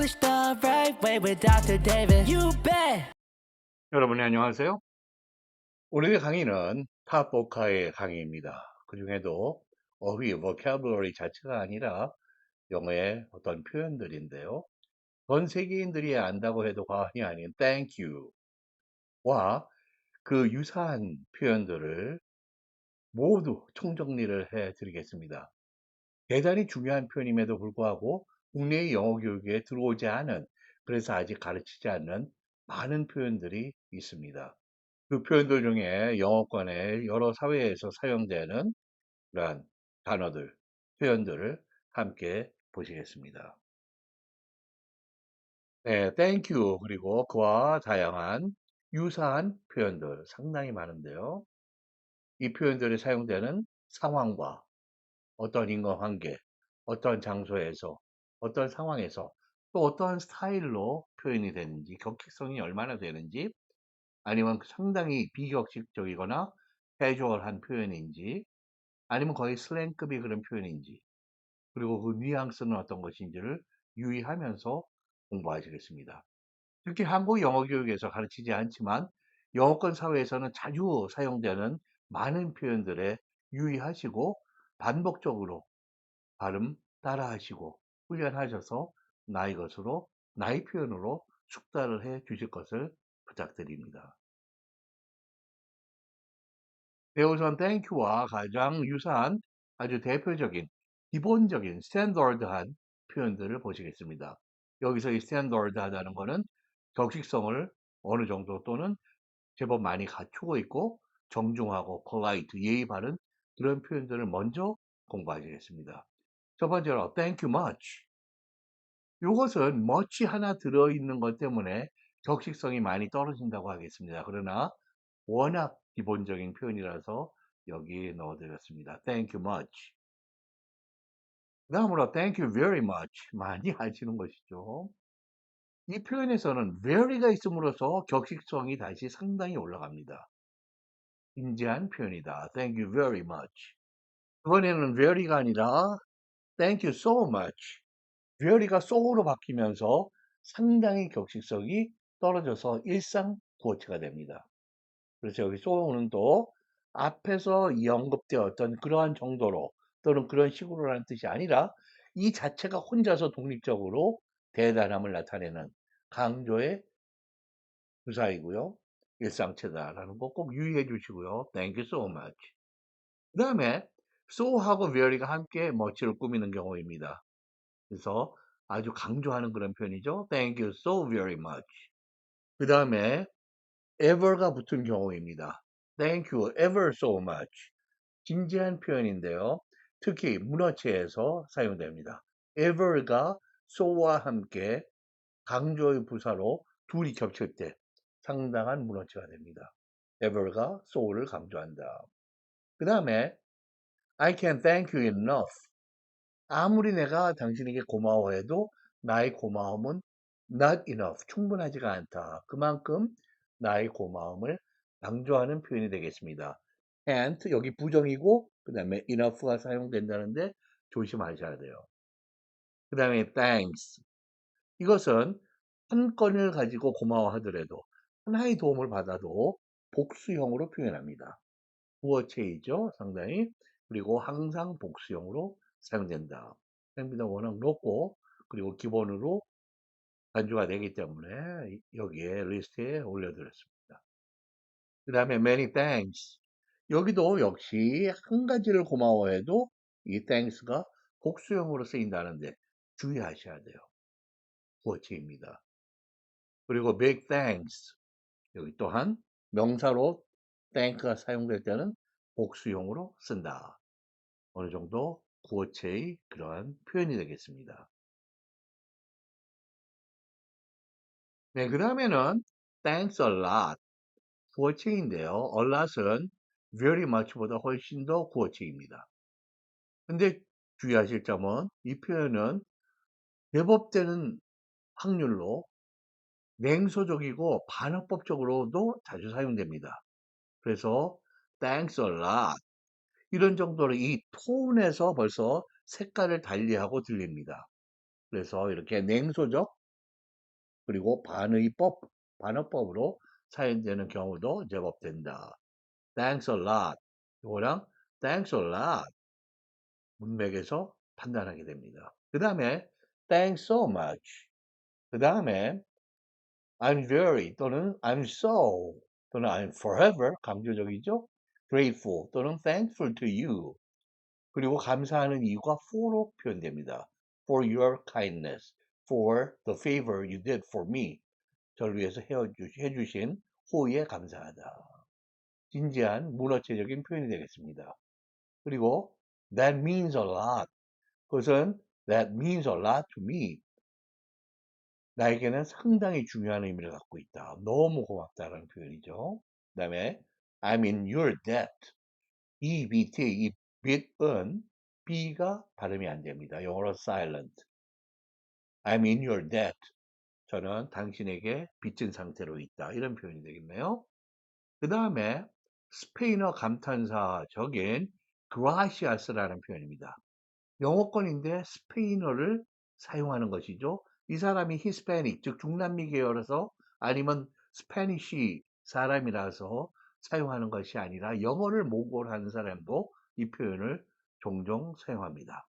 English the right way with Dr. David. You bet. 여러분 안녕하세요. 오늘의 강의는 탑보카의 강의입니다. 그 중에도 어휘, vocabulary 자체가 아니라 영어의 어떤 표현들인데요. 전 세계인들이 안다고 해도 과언이 아닌 thank you와 그 유사한 표현들을 모두 총정리를 해 드리겠습니다. 대단히 중요한 표현임에도 불구하고 국내의 영어 교육에 들어오지 않은, 그래서 아직 가르치지 않는 많은 표현들이 있습니다. 그 표현들 중에 영어권의 여러 사회에서 사용되는 그러한 단어들, 표현들을 함께 보시겠습니다. 네, thank you 그리고 그와 다양한 유사한 표현들 상당히 많은데요. 이 표현들이 사용되는 상황과 어떤 인과관계, 어떤 장소에서, 어떤 상황에서 또 어떤 스타일로 표현이 되는지, 격식성이 얼마나 되는지, 아니면 상당히 비격식적이거나 캐주얼한 표현인지, 아니면 거의 슬랭급의 그런 표현인지, 그리고 그 뉘앙스는 어떤 것인지를 유의하면서 공부하시겠습니다. 특히 한국 영어 교육에서 가르치지 않지만 영어권 사회에서는 자주 사용되는 많은 표현들에 유의하시고 반복적으로 발음 따라하시고 훈련하셔서 나의 것으로, 나의 표현으로 숙달을 해 주실 것을 부탁드립니다. 네, 우선 땡큐와 가장 유사한 아주 대표적인 기본적인 스탠더드한 표현들을 보시겠습니다. 여기서 이 스탠더드하다는 것은 격식성을 어느 정도 또는 제법 많이 갖추고 있고 정중하고 polite, 예의 바른 그런 표현들을 먼저 공부하시겠습니다. 첫 번째로 thank you much. 이것은 much 하나 들어있는 것 때문에 격식성이 많이 떨어진다고 하겠습니다. 그러나 워낙 기본적인 표현이라서 여기 넣어드렸습니다. Thank you much. 그 다음으로 Thank you very much. 많이 하시는 것이죠. 이 표현에서는 very가 있음으로써 격식성이 다시 상당히 올라갑니다. 진지한 표현이다. Thank you very much. 이번에는 very가 아니라 Thank you so much. very가 so로 바뀌면서 상당히 격식성이 떨어져서 일상 구어체가 됩니다. 그래서 여기 so는 또 앞에서 언급되었던 그러한 정도로 또는 그런 식으로라는 뜻이 아니라 이 자체가 혼자서 독립적으로 대단함을 나타내는 강조의 부사이고요. 일상체다라는 거 꼭 유의해 주시고요. Thank you so much. 그 다음에 so하고 very가 함께 much를 꾸미는 경우입니다. 그래서 아주 강조하는 그런 표현이죠. Thank you so very much. 그 다음에 ever가 붙은 경우입니다. Thank you ever so much. 진지한 표현인데요. 특히 문어체에서 사용됩니다. ever가 so와 함께 강조의 부사로 둘이 겹칠 때 상당한 문어체가 됩니다. ever가 so를 강조한다. 그 다음에 I can't thank you enough. 아무리 내가 당신에게 고마워해도 나의 고마움은 not enough, 충분하지가 않다. 그만큼 나의 고마움을 강조하는 표현이 되겠습니다. can't 여기 부정이고 그 다음에 enough가 사용된다는데 조심하셔야 돼요. 그 다음에 thanks 이것은 한 건을 가지고 고마워하더라도 하나의 도움을 받아도 복수형으로 표현합니다. 부어체이죠 상당히. 그리고 항상 복수형으로 사용된다. 사용비가 워낙 높고 그리고 기본으로 간주가 되기 때문에 여기에 리스트에 올려드렸습니다. 그 다음에 many thanks. 여기도 역시 한 가지를 고마워해도 이 thanks가 복수형으로 쓰인다는데 주의하셔야 돼요. 부어체입니다. 그리고 big thanks. 여기 또한 명사로 thank가 사용될 때는 복수형으로 쓴다. 어느 정도 구어체의 그러한 표현이 되겠습니다. 네, 그 다음에는 thanks a lot. 구어체인데요. a lot은 very much보다 훨씬 더 구어체입니다. 근데 주의하실 점은 이 표현은 제법 되는 확률로 냉소적이고 반어법적으로도 자주 사용됩니다. 그래서 thanks a lot 이런 정도로 이 톤에서 벌써 색깔을 달리하고 들립니다. 그래서 이렇게 냉소적 그리고 반어법으로 사용되는 경우도 제법 된다. Thanks a lot. 이거랑 thanks a lot 문맥에서 판단하게 됩니다. 그 다음에 thanks so much. 그 다음에 I'm very 또는 I'm so 또는 I'm forever 강조적이죠. grateful 또는 thankful to you. 그리고 감사하는 이유가 for로 표현됩니다. For your kindness, for the favor you did for me. 저를 위해서 해주신 호의에 감사하다. 진지한 문어체적인 표현이 되겠습니다. 그리고 that means a lot. 그것은 that means a lot to me. 나에게는 상당히 중요한 의미를 갖고 있다. 너무 고맙다라는 표현이죠. 그 다음에 I'm in your debt. EBT, 이 bit은 B가 발음이 안 됩니다. 영어로 silent. I'm in your debt. 저는 당신에게 빚진 상태로 있다. 이런 표현이 되겠네요. 그 다음에 스페인어 감탄사적인 gracias라는 표현입니다. 영어권인데 스페인어를 사용하는 것이죠. 이 사람이 히스패닉, 즉 중남미 계열에서 아니면 스페니쉬 사람이라서 사용하는 것이 아니라 영어를 모국어로 하는 사람도 이 표현을 종종 사용합니다.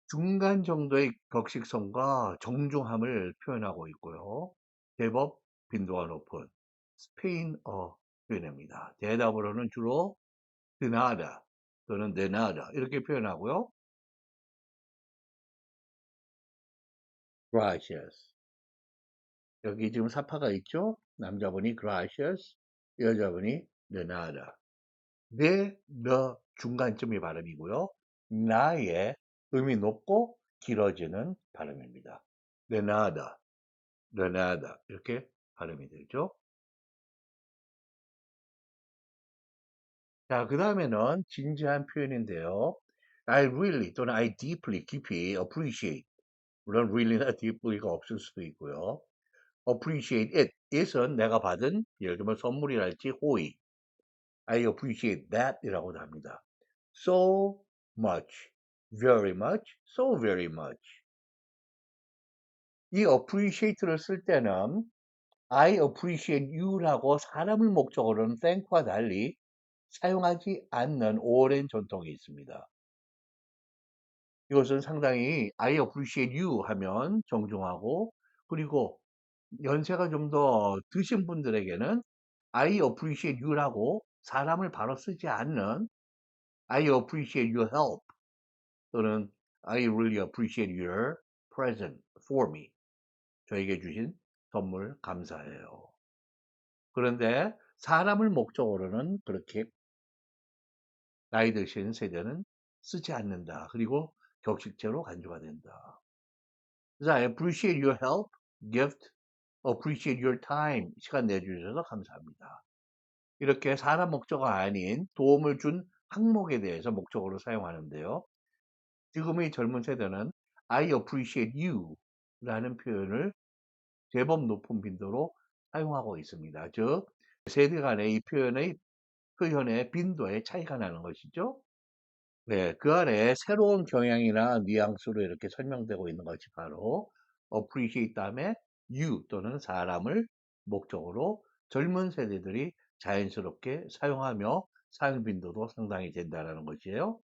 중간 정도의 격식성과 정중함을 표현하고 있고요. 제법 빈도가 높은 스페인어 표현입니다. 대답으로는 주로 de nada 또는 de nada 이렇게 표현하고요. gracias. 여기 지금 사파가 있죠? 남자분이 gracias, 여자분이 de nada. 내, 너 중간쯤이 발음이고요. 나의 음이 높고 길어지는 발음입니다. de nada, de nada 이렇게 발음이 되죠. 자, 그 다음에는 진지한 표현인데요. I really 또는 I deeply, 깊이 appreciate. 물론 really나 deeply가 없을 수도 있고요. appreciate it. it은 내가 받은 예를 들면 선물이랄지 호의. I appreciate that 이라고도 합니다. so much, very much, so very much. 이 appreciate를 쓸 때는 I appreciate you라고 사람을 목적으로는 thank과 달리 사용하지 않는 오랜 전통이 있습니다. 이것은 상당히 I appreciate you 하면 정중하고 그리고 연세가 좀 더 드신 분들에게는 I appreciate you라고 사람을 바로 쓰지 않는 I appreciate your help 또는 I really appreciate your present for me. 저에게 주신 선물 감사해요. 그런데 사람을 목적으로는 그렇게 나이 드신 세대는 쓰지 않는다. 그리고 격식체로 간주가 된다. 그래서 I appreciate your help, gift, appreciate your time. 시간 내주셔서 감사합니다. 이렇게 사람 목적어가 아닌 도움을 준 항목에 대해서 목적어로 사용하는데요. 지금의 젊은 세대는 I appreciate you 라는 표현을 제법 높은 빈도로 사용하고 있습니다. 즉, 세대 간의 이 표현의 빈도에 차이가 나는 것이죠. 네, 그 아래 새로운 경향이나 뉘앙스로 이렇게 설명되고 있는 것이 바로 appreciate 다음에 you 또는 사람을 목적으로 젊은 세대들이 자연스럽게 사용하며 사용 빈도도 상당히 된다는 것이에요.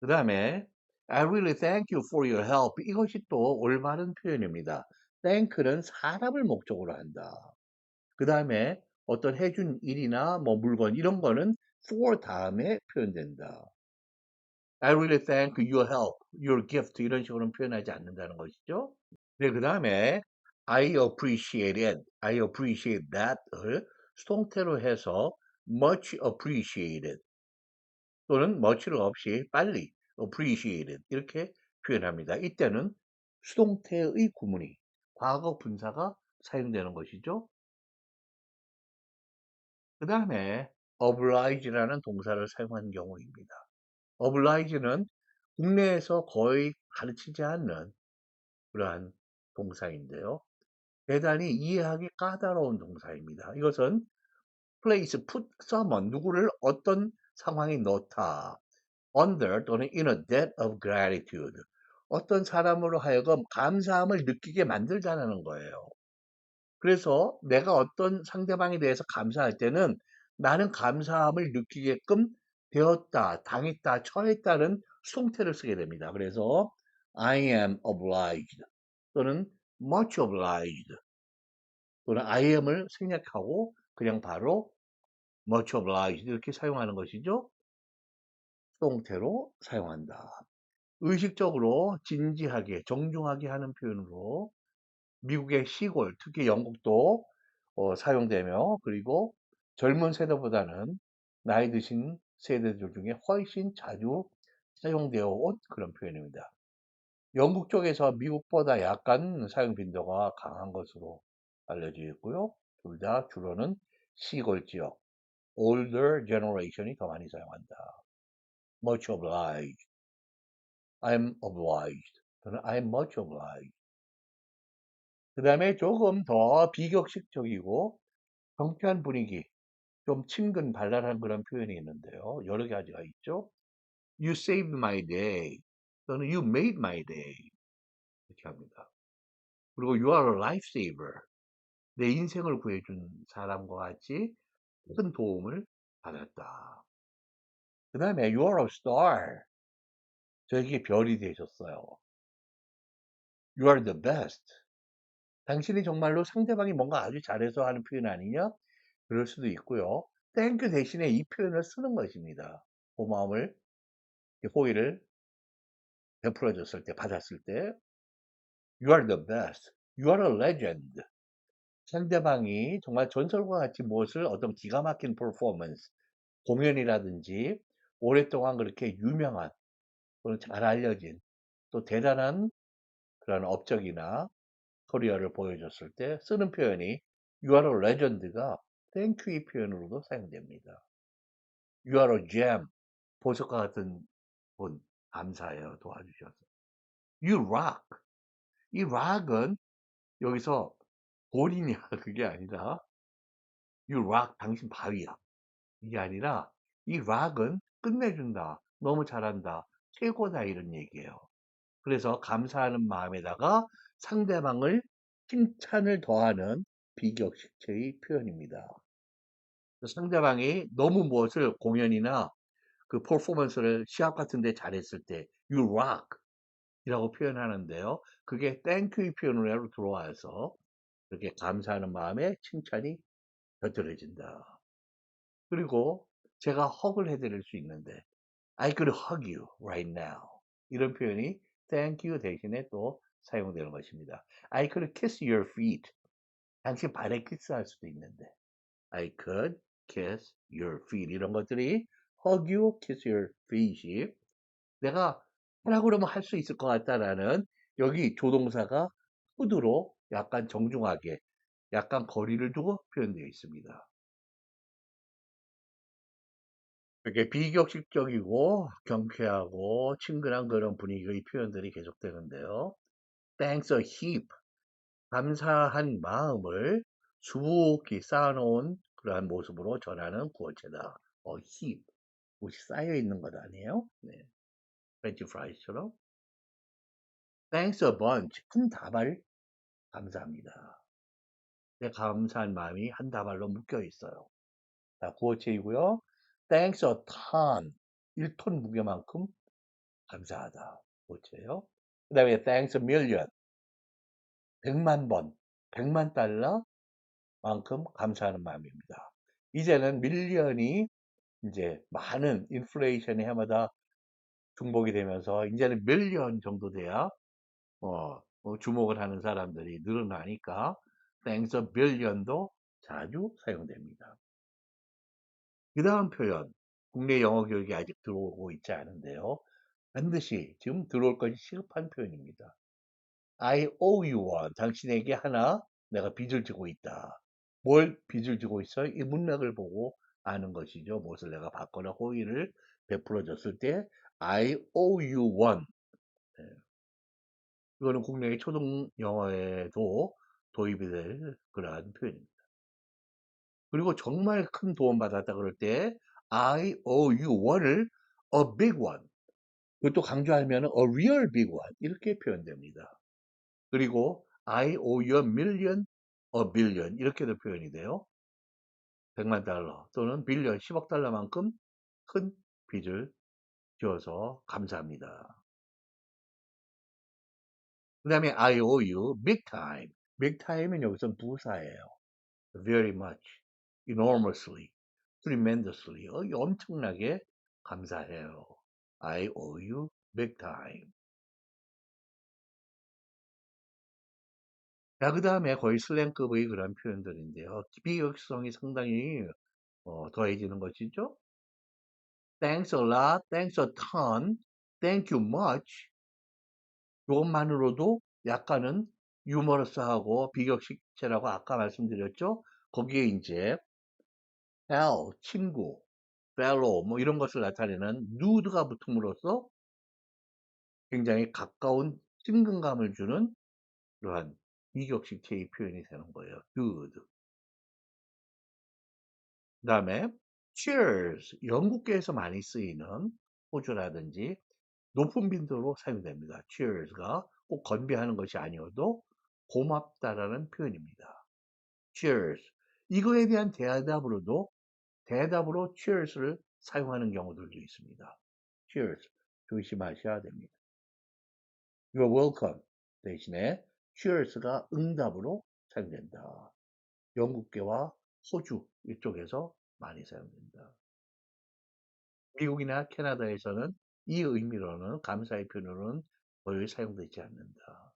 그 다음에 I really thank you for your help. 이것이 또 올바른 표현입니다. thank는 사람을 목적으로 한다. 그 다음에 어떤 해준 일이나 뭐 물건 이런 거는 for 다음에 표현된다. I really thank your help, your gift 이런 식으로는 표현하지 않는다는 것이죠. 네, 그 다음에 I appreciate it, I appreciate that을 수동태로 해서 much appreciated 또는 much를 없이 빨리 appreciated 이렇게 표현합니다. 이때는 수동태의 구문이 과거 분사가 사용되는 것이죠. 그 다음에 oblige라는 동사를 사용한 경우입니다. oblige는 국내에서 거의 가르치지 않는 그러한 동사인데요. 대단히 이해하기 까다로운 동사입니다. 이것은 place, put someone, 누구를 어떤 상황에 넣다. under 또는 in a debt of gratitude. 어떤 사람으로 하여금 감사함을 느끼게 만들자는 거예요. 그래서 내가 어떤 상대방에 대해서 감사할 때는 나는 감사함을 느끼게끔 되었다, 당했다, 처했다는 수동태를 쓰게 됩니다. 그래서 I am obliged 또는 much obliged 또는 I am을 생략하고 그냥 바로 much obliged 이렇게 사용하는 것이죠. 수동태로 사용한다. 의식적으로 진지하게, 정중하게 하는 표현으로 미국의 시골, 특히 영국도 사용되며 그리고 젊은 세대보다는 나이 드신 세대들 중에 훨씬 자주 사용되어 온 그런 표현입니다. 영국 쪽에서 미국보다 약간 사용 빈도가 강한 것으로 알려져 있고요. 둘 다 주로는 시골 지역, older generation이 더 많이 사용한다. much obliged, I'm obliged, 또는 I'm much obliged. 그 다음에 조금 더 비격식적이고 경쾌한 분위기, 좀 친근 발랄한 그런 표현이 있는데요. 여러 가지가 있죠. You saved my day 또는 You made my day 이렇게 합니다. 그리고 You are a lifesaver. 내 인생을 구해준 사람과 같이 큰 도움을 받았다. 그 다음에 You are a star. 저에게 별이 되셨어요. You are the best. 당신이 정말로 상대방이 뭔가 아주 잘해서 하는 표현 아니냐? 그럴 수도 있고요. Thank you 대신에 이 표현을 쓰는 것입니다. 고마움을, 호의를 베풀어 줬을 때, 받았을 때, You are the best. You are a legend. 상대방이 정말 전설과 같이 무엇을 어떤 기가 막힌 퍼포먼스, 공연이라든지 오랫동안 그렇게 유명한 또는 잘 알려진 또 대단한 그런 업적이나 커리어를 보여줬을 때 쓰는 표현이 You are a legend가 thank you 이 표현으로도 사용됩니다. You are a gem. 보석과 같은 분, 감사해요. 도와주셔서. You rock. 이 rock은 여기서 볼이냐 그게 아니라 You rock 당신 바위야. 이게 아니라 이 rock은 끝내준다. 너무 잘한다. 최고다 이런 얘기예요. 그래서 감사하는 마음에다가 상대방을 칭찬을 더하는 비격식체의 표현입니다. 상대방이 너무 무엇을 공연이나 그 퍼포먼스를 시합 같은 데 잘했을 때 You rock 이라고 표현하는데요. 그게 thank you 표현으로 들어와서 이렇게 감사하는 마음에 칭찬이 곁들여진다. 그리고 제가 헉을 해드릴 수 있는데 I could hug you right now. 이런 표현이 thank you 대신에 또 사용되는 것입니다. I could kiss your feet. 당신 발에 키스할 수도 있는데 I could kiss your feet. 이런 것들이 hug you, kiss your feet이 내가 하라고 그러면 할 수 있을 것 같다라는 여기 조동사가 could로 약간 정중하게 약간 거리를 두고 표현되어 있습니다. 이렇게 비격식적이고 경쾌하고 친근한 그런 분위기의 표현들이 계속되는데요. Thanks a heap. 감사한 마음을 수북히 쌓아놓은 그러한 모습으로 전하는 구어체다. heap. 옷이 쌓여 있는 것 아니에요? 네. 프렌치 프라이스처럼. Thanks a bunch. 큰 다발 감사합니다. 내 감사한 마음이 한 다발로 묶여 있어요. 자, 구어체이고요. Thanks a ton. 1톤 무게만큼 감사하다. 구어체예요. 그 다음에 thanks a million. 100만 번, 100만 달러만큼 감사하는 마음입니다. 이제는 밀리언이 이제 많은 인플레이션이 해마다 중복이 되면서 이제는 밀리언 정도 돼야 주목을 하는 사람들이 늘어나니까 thanks a billion도 자주 사용됩니다. 그 다음 표현, 국내 영어 교육이 아직 들어오고 있지 않은데요. 반드시 지금 들어올 것이 시급한 표현입니다. I owe you one. 당신에게 하나 내가 빚을 지고 있다. 뭘 빚을 지고 있어? 이 문맥을 보고 아는 것이죠. 무엇을 내가 받거나 호의를 베풀어 줬을 때 I owe you one. 네. 이거는 국내의 초등 영어에도 도입이 될 그러한 표현입니다. 그리고 정말 큰 도움 받았다 그럴 때 I owe you one을 a big one. 그것도 강조하면 a real big one 이렇게 표현됩니다. 그리고 I owe you a million, a billion 이렇게도 표현이 돼요. 100만 달러 또는 빌리언 10억 달러만큼 큰 빚을 지어서 감사합니다. 그 다음에 I owe you big time. big time은 여기서 부사예요. very much, enormously, tremendously 엄청나게 감사해요. I owe you big time. 자, 그 다음에 거의 슬랭급의 그런 표현들인데요. 비격성이 상당히 더해지는 것이죠. Thanks a lot, thanks a ton, thank you much. 이것만으로도 약간은 유머러스하고 비격식체라고 아까 말씀드렸죠. 거기에 이제 pal, 친구, fellow 뭐 이런 것을 나타내는 nude가 붙음으로써 굉장히 가까운 친근감을 주는 그러한 비격식체의 표현이 되는 거예요. dude. 그 다음에 cheers, 영국계에서 많이 쓰이는 호주라든지 높은 빈도로 사용됩니다. cheers가 꼭 건배하는 것이 아니어도 고맙다라는 표현입니다. cheers. 이거에 대한 대답으로 cheers를 사용하는 경우들도 있습니다. cheers. 조심하셔야 됩니다. You're welcome 대신에 cheers가 응답으로 사용된다. 영국계와 호주 이쪽에서 많이 사용된다. 미국이나 캐나다에서는 이 의미로는 감사의 표현으로는 거의 사용되지 않는다.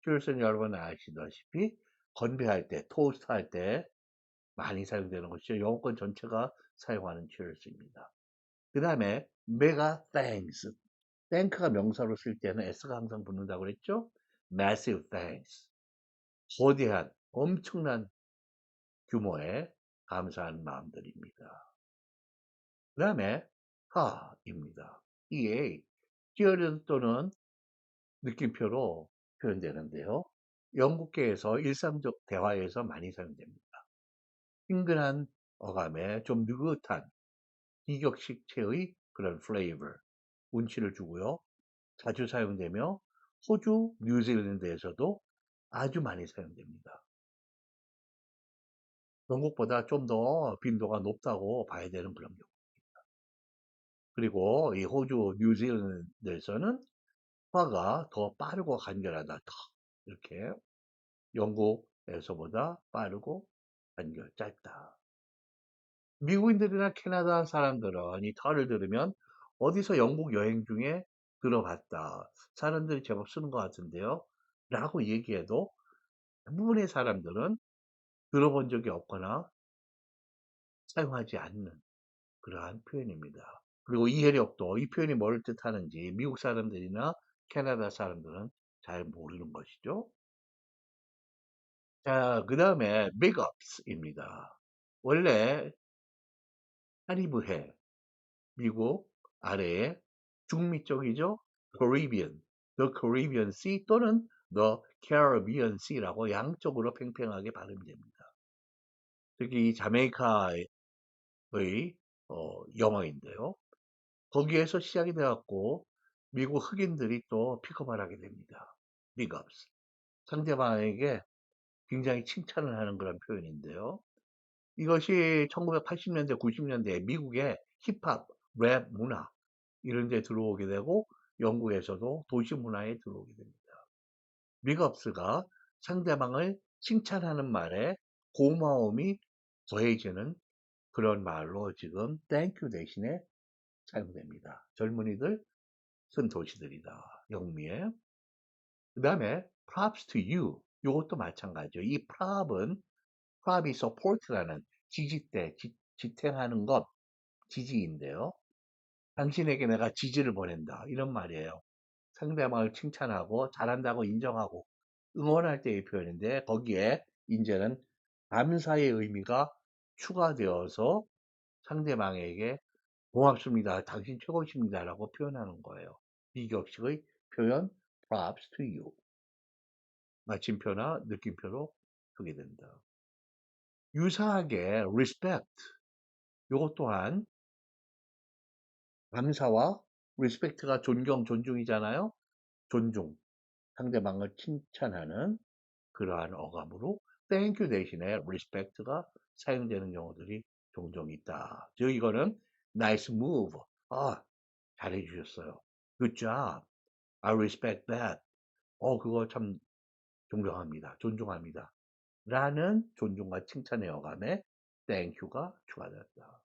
cheers는 여러분 아시다시피 건배할 때, 토스트 할 때 많이 사용되는 것이죠. 영어권 전체가 사용하는 cheers입니다. 그 다음에 mega thanks. thank가 명사로 쓸 때는 s가 항상 붙는다고 그랬죠. massive thanks. 거대한 엄청난 규모의 감사한 마음들입니다. 그 다음에 하입니다. EA, cheered 또는 느낌표로 표현되는데요. 영국계에서 일상적 대화에서 많이 사용됩니다. 친근한 어감에 좀 느긋한 비격식체의 그런 flavor, 운치를 주고요. 자주 사용되며 호주, 뉴질랜드에서도 아주 많이 사용됩니다. 영국보다 좀 더 빈도가 높다고 봐야 되는 그런 경우입니다. 그리고 이 호주, 뉴질랜드에서는 화가 더 빠르고 간결하다. 더 이렇게 영국에서보다 빠르고 간결 짧다. 미국인들이나 캐나다 사람들은 이 더를 들으면 어디서 영국 여행 중에 들어봤다. 사람들이 제법 쓰는 것 같은데요. 라고 얘기해도 대부분의 사람들은 들어본 적이 없거나 사용하지 않는 그러한 표현입니다. 그리고 이해력도 이 표현이 뭘 뜻하는지 미국 사람들이나 캐나다 사람들은 잘 모르는 것이죠. 자, 그 다음에 big ups입니다. 원래 카리브해, 미국 아래에 중미 쪽이죠. Caribbean, the Caribbean Sea 또는 the Caribbean Sea라고 양쪽으로 팽팽하게 발음됩니다. 특히 이 자메이카의 영어인데요. 거기에서 시작이 되었고 미국 흑인들이 또 픽업을 하게 됩니다. big ups. 상대방에게 굉장히 칭찬을 하는 그런 표현인데요. 이것이 1980년대, 90년대 미국의 힙합, 랩 문화 이런 데 들어오게 되고 영국에서도 도시 문화에 들어오게 됩니다. 빅업스가 상대방을 칭찬하는 말에 고마움이 더해지는 그런 말로 지금 thank you 대신에 사용됩니다. 젊은이들 큰 도시들이다. 영미에. 그 다음에 props to you. 이것도 마찬가지죠. 이 prop이 support라는 지지대, 지탱하는 것, 지지인데요. 당신에게 내가 지지를 보낸다. 이런 말이에요. 상대방을 칭찬하고 잘한다고 인정하고 응원할 때의 표현인데 거기에 이제는 감사의 의미가 추가되어서 상대방에게 고맙습니다. 당신 최고십니다. 라고 표현하는 거예요. 비격식의 표현 props to you. 마침표나 느낌표로 쓰게 된다. 유사하게 respect. 이것 또한 감사와 respect가 존경, 존중이잖아요. 존중, 상대방을 칭찬하는 그러한 어감으로 thank you 대신에 respect가 사용되는 경우들이 종종 있다. 즉 이거는 nice move. 아, 잘해 주셨어요. Good job. I respect that. 그거 참 존경합니다. 존중합니다. 라는 존중과 칭찬의 어감에 thank you가 추가되었다.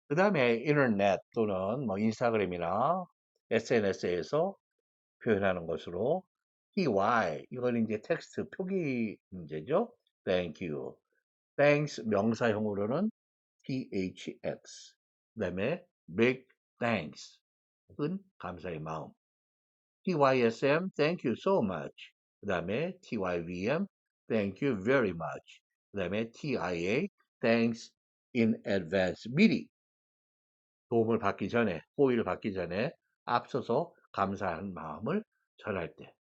그 다음에 인터넷 또는 뭐 인스타그램이나 SNS에서 표현하는 것으로 TY 이건 이제 텍스트 표기 문제죠. Thank you. Thanks 명사형으로는 THX. 그다음에 big thanks 은 감사의 마음. TYSM thank you so much. 그다음에 TYVM thank you very much. 그다음에 TIA thanks in advance. 미리 도움을 받기 전에, 호의를 받기 전에 앞서서 감사한 마음을 전할 때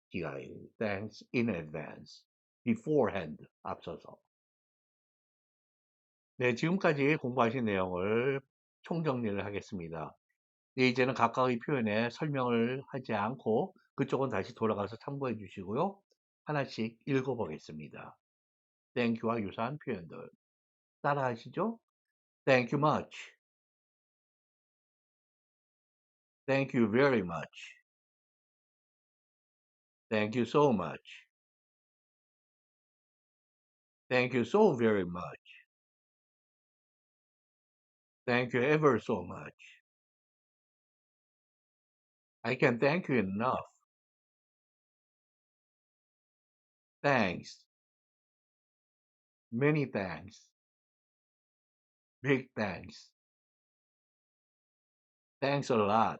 TIA thanks in advance. beforehand 앞서서. 네, 지금까지 공부하신 내용을 총정리를 하겠습니다. 네, 이제는 각각의 표현에 설명을 하지 않고 그쪽은 다시 돌아가서 참고해 주시고요. 하나씩 읽어보겠습니다. Thank you와 유사한 표현들. 따라 하시죠. Thank you much. Thank you very much. Thank you so much. Thank you so very much. Thank you ever so much. I can't thank you enough. Thanks. Many thanks. Big thanks. Thanks a lot.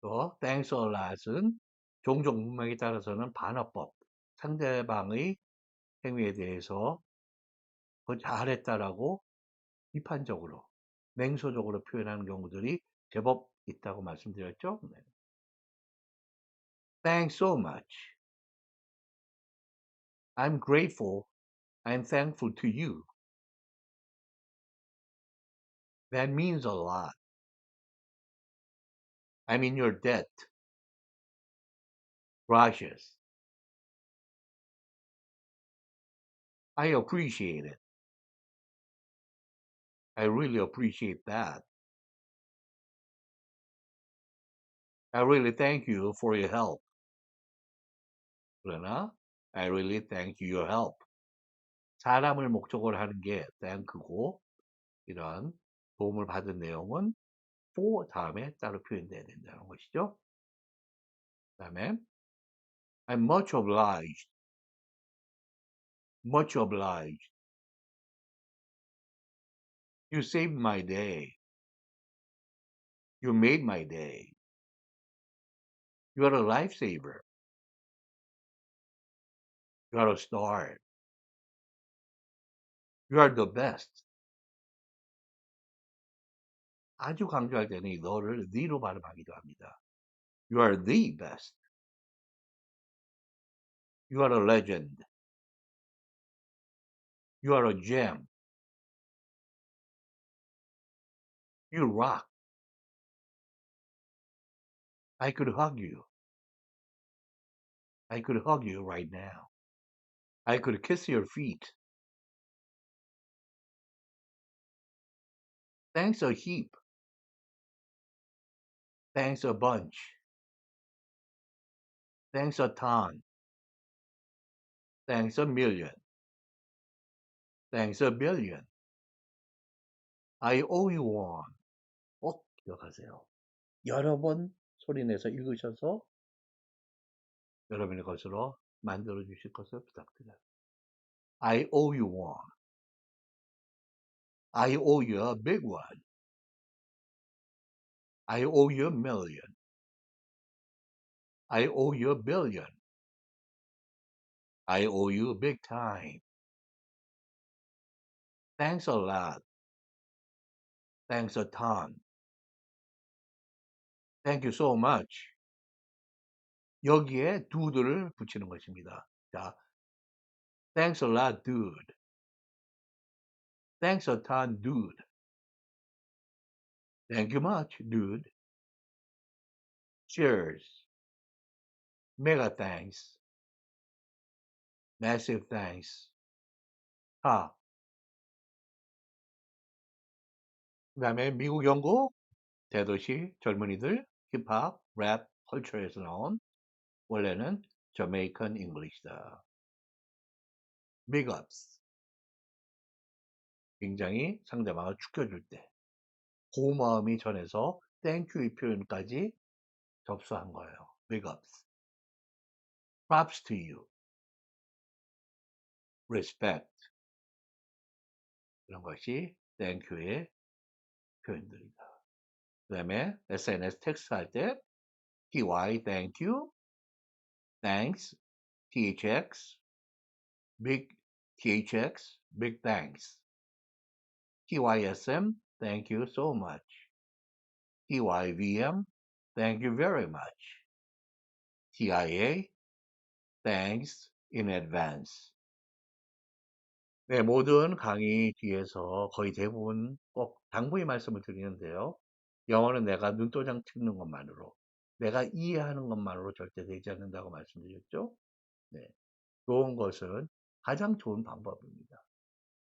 또 thanks a lot은 종종 문맥에 따라서는 반어법, 상대방의 행위에 대해서 잘했다라고 비판적으로, 냉소적으로 표현하는 경우들이 제법 있다고 말씀드렸죠. 네. Thanks so much. I'm grateful. I'm thankful to you. That means a lot. I'm in your debt. Gracias. I appreciate it. I really appreciate that. I really thank you for your help. 그러나 I really thank you your help. 사람을 목적으로 하는 게 thank고 이런 도움을 받은 내용은 for 다음에 따로 표현돼야 된다는 것이죠. 그 다음에 I'm much obliged. Much obliged. You saved my day. You made my day. You are a lifesaver. You are a star. You are the best. 아주 강조할 때는 이 너를 the로 발음하기도 합니다. You are the best. You are a legend. You are a gem. You rock. I could hug you. I could hug you right now. I could kiss your feet. Thanks a heap. Thanks a bunch. Thanks a ton. Thanks a million. Thanks a billion. I owe you one. 꼭 기억하세요. 여러 번 소리내서 읽으셔서 여러분의 것으로 만들어 주실 것을 부탁드려요. I owe you one. I owe you a big one. I owe you a million. I owe you a billion. I owe you big time. Thanks a lot. Thanks a ton. Thank you so much. 여기에 dude를 붙이는 것입니다. 자, thanks a lot, dude. Thanks a ton, dude. Thank you much, dude. Cheers. Mega thanks. Massive thanks. 하. 그다음에 미국, 영국, 대도시 젊은이들, 힙합, 랩 컬처에서 나온 원래는 Jamaican English다. Big ups. 굉장히 상대방을 죽여줄 때 고마움이 전해서 thank you 이 표현까지 접수한 거예요. Big ups. Props to you. Respect. 이런 것이 thank you의 표현들이다. 그 다음에 SNS 텍스트 할 때 TY, thank you, thanks, THX, big THX, big thanks. TYSM, thank you so much. TYVM, thank you very much. TIA, thanks in advance. 네, 모든 강의 뒤에서 거의 대부분 꼭 당부의 말씀을 드리는데요. 영어는 내가 눈도장 찍는 것만으로, 내가 이해하는 것만으로 절대 되지 않는다고 말씀드렸죠. 네, 좋은 것은 가장 좋은 방법입니다.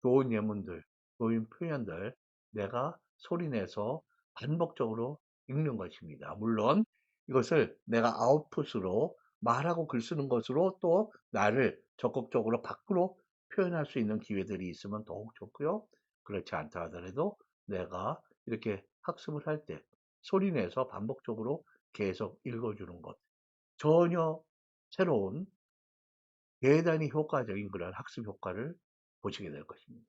좋은 예문들, 좋은 표현들, 내가 소리내서 반복적으로 읽는 것입니다. 물론 이것을 내가 아웃풋으로 말하고 글 쓰는 것으로 또 나를 적극적으로 밖으로 표현할 수 있는 기회들이 있으면 더욱 좋고요. 그렇지 않다 하더라도 내가 이렇게 학습을 할 때 소리내서 반복적으로 계속 읽어주는 것. 전혀 새로운 대단히 효과적인 그런 학습 효과를 보시게 될 것입니다.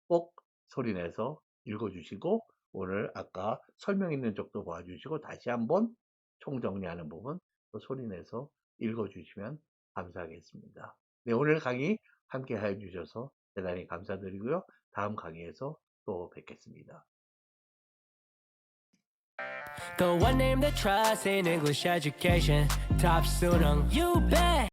꼭 소리내서 읽어주시고 오늘 아까 설명 있는 쪽도 봐주시고 다시 한번 총정리하는 부분 또 소리내서 읽어주시면 감사하겠습니다. 네, 오늘 강의 함께 해주셔서 대단히 감사드리고요. 다음 강의에서 또 뵙겠습니다. The one name that trusts in English education. Top Sunung, you bet.